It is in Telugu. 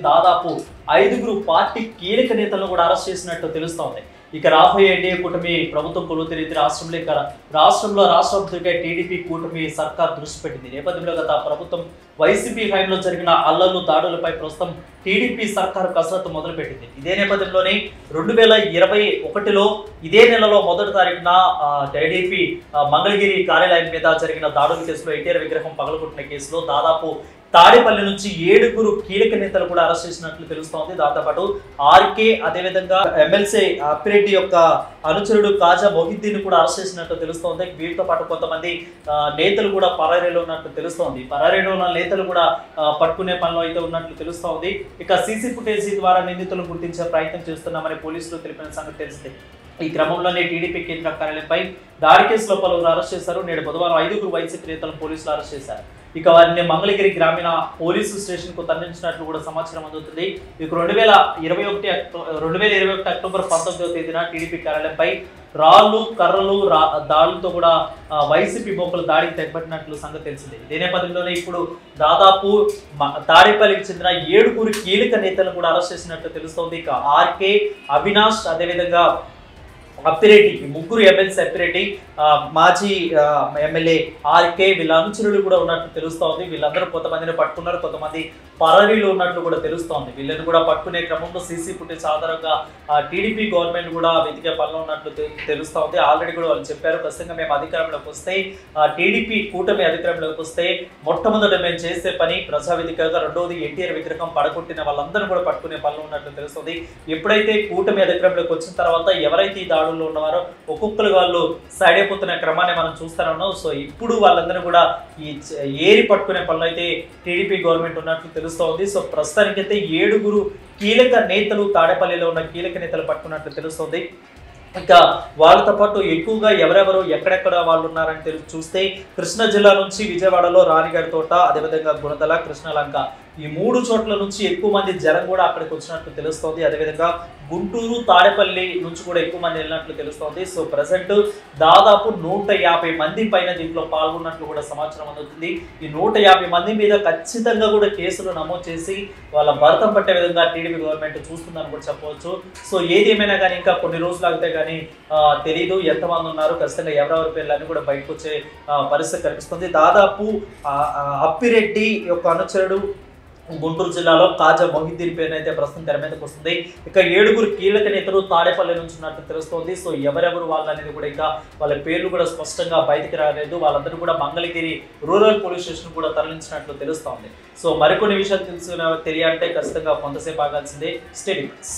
దాదాపు 5గురు పార్టీ కీలక నేతలను కూడా అరెస్ట్ చేసినట్టు తెలుస్తోంది. ఇక రాబోయే ఎన్డీఏ కూటమి ప్రభుత్వం కొలువుతీరి రాష్ట్రంలో రాష్ట్రపతిగా టీడీపీ కూటమి సర్కార్ దృష్టి పెట్టింది. నేపథ్యంలో గత ప్రభుత్వం వైసీపీ హయాంలో జరిగిన అల్లర్లు దాడులపై ప్రస్తుతం టీడీపీ సర్కారు కసరత్తు మొదలుపెట్టింది. ఇదే నేపథ్యంలోనే 2021లో ఇదే నెలలో మొదటి తారీఖున టీడీపీ మంగళగిరి కార్యాలయం మీద జరిగిన దాడుల కేసులో ఎన్టీఆర్ విగ్రహం పగలగొట్టిన కేసులో దాదాపు తాడేపల్లి నుంచి 7గురు కీలక నేతలు కూడా అరెస్ట్ చేసినట్లు తెలుస్తోంది. దాంతోపాటు ఆర్కే అదేవిధంగా ఎమ్మెల్సీ అప్పిరెడ్డి యొక్క అనుచరుడు కాజా మొహిద్దీన్ కూడా అరెస్ట్ చేసినట్టు తెలుస్తోంది. వీరితో పాటు కొంతమంది నేతలు కూడా పరారీలో ఉన్నట్లు తెలుస్తోంది. పరారీలో ఉన్న నేతలు కూడా పట్టుకునే పనిలో అయితే ఉన్నట్లు తెలుస్తోంది. ఇక సీసీ ఫుటేజ్ ద్వారా నిందితులను గుర్తించే ప్రయత్నం చేస్తున్నామని పోలీసులు తెలిపిన సంగతి తెలిసింది. ఈ క్రమంలోనే టీడీపీ కేంద్ర కార్యాలయంపై దాడి కేసులో పలువురు అరెస్ట్ చేశారు. నేడు బుధవారం 5గురు వైసీపీ నేతలను పోలీసులు అరెస్ట్ చేశారు. ఇక వారిని మంగళగిరి గ్రామీణ పోలీసు స్టేషన్ కు తరలించినట్లు కూడా సమాచారం అందుతుంది. ఇక 2021 అక్టోబర్ 19వ తేదీన టీడీపీ కార్యాలయంపై రాళ్లు కర్రలు దాడులతో కూడా వైసీపీ బొక్కలు దాడికి తెగబట్టినట్లు సంగతి తెలిసింది. ఇదే నేపథ్యంలోనే ఇప్పుడు దాదాపు తాడేపల్లికి చెందిన 7గురు కీలక నేతలను కూడా అరెస్ట్ చేసినట్లు తెలుస్తోంది. ఇక ఆర్కే, అవినాష్ అదేవిధంగా అప్పిరెడ్డి, ముగ్గురు ఎమ్మెల్సీ అప్పిరెడ్డి, మాజీ ఎమ్మెల్యే ఆర్కే వీళ్ళ అనుచరులు కూడా ఉన్నట్లు తెలుస్తోంది. వీళ్ళందరూ కొంతమందిని పట్టుకున్నారు, కొంతమంది పరారీలో ఉన్నట్లు కూడా తెలుస్తోంది. వీళ్ళని కూడా పట్టుకునే క్రమంలో సీసీ ఫుటేజ్ ఆధారంగా టీడీపీ గవర్నమెంట్ కూడా వెతికే పనిలో ఉన్నట్లు తెలుస్తోంది. ఆల్రెడీ కూడా వాళ్ళు చెప్పారు, ఖచ్చితంగా మేము అధికారంలోకి వస్తే టీడీపీ కూటమి అధికారంలోకి వస్తే మొట్టమొదట మేము చేసే పని ప్రజావేదికగా, రెండోది ఎన్టీఆర్ విగ్రహం పడగొట్టిన వాళ్ళందరూ కూడా పట్టుకునే పనిలో ఉన్నట్లు తెలుస్తుంది. ఎప్పుడైతే కూటమి అధికారంలోకి వచ్చిన తర్వాత ఎవరైతే ఈ దాడుల్లో ఉన్నవారో ఒక్కొక్కరు వాళ్ళు సైడ్ అయిపోతున్న క్రమాన్ని మనం చూస్తూనే ఉన్నాం. సో ఇప్పుడు వాళ్ళందరూ కూడా ఈ ఏరి పట్టుకునే పనులు అయితే టీడీపీ గవర్నమెంట్ ఉన్నట్లు తెలుస్తోంది. సో ప్రస్తుతానికైతే 7గురు కీలక నేతలు తాడేపల్లిలో ఉన్న కీలక నేతలు పట్టుకున్నట్లు తెలుస్తోంది. ఇంకా వాళ్ళతో పాటు ఎక్కువగా ఎవరెవరు ఎక్కడెక్కడ వాళ్ళు ఉన్నారని చూస్తే కృష్ణా జిల్లా నుంచి విజయవాడలో రాణిగారి తోట, అదేవిధంగా గుణదల, కృష్ణలంక ఈ 3 చోట్ల నుంచి ఎక్కువ మంది జనం కూడా అక్కడికి వచ్చినట్లు తెలుస్తోంది. అదేవిధంగా గుంటూరు, తాడేపల్లి నుంచి కూడా ఎక్కువ మంది వెళ్ళినట్లు తెలుస్తోంది. సో ప్రజెంట్ దాదాపు 150 మంది పైన దీంట్లో పాల్గొన్నట్లు కూడా సమాచారం అందుతుంది. ఈ 150 మంది మీద ఖచ్చితంగా కూడా కేసులు నమోదు చేసి వాళ్ళ భరతం పట్టే విధంగా టీడీపీ గవర్నమెంట్ చూస్తుందని కూడా చెప్పవచ్చు. సో ఏది ఏమైనా కానీ ఇంకా కొన్ని రోజులు ఆగితే కానీ తెలీదు ఎంతమంది ఉన్నారు, ఖచ్చితంగా ఎవరెవరి పేర్లన్నీ కూడా బయటకు వచ్చే పరిస్థితి కనిపిస్తుంది. దాదాపు అప్పిరెడ్డి యొక్క అనుచరుడు గుంటూరు జిల్లాలో కాజా మొహిద్దీన్ పేరు అయితే ప్రస్తుతం తెర మీదకి వస్తుంది. ఇక 7గురు కీలక నేతలు తాడేపల్లి నుంచి ఉన్నట్టు తెలుస్తోంది. సో ఎవరెవరు వాళ్ళు అనేది కూడా ఇంకా వాళ్ళ పేర్లు కూడా స్పష్టంగా బయటికి రాలేదు. వాళ్ళందరూ కూడా మంగళగిరి రూరల్ పోలీస్ స్టేషన్ కూడా తరలించినట్లు తెలుస్తోంది. సో మరికొన్ని విషయాలు తెలియాలంటే ఖచ్చితంగా కొంతసేపు ఆగాల్సిందే. స్టేడియంస్.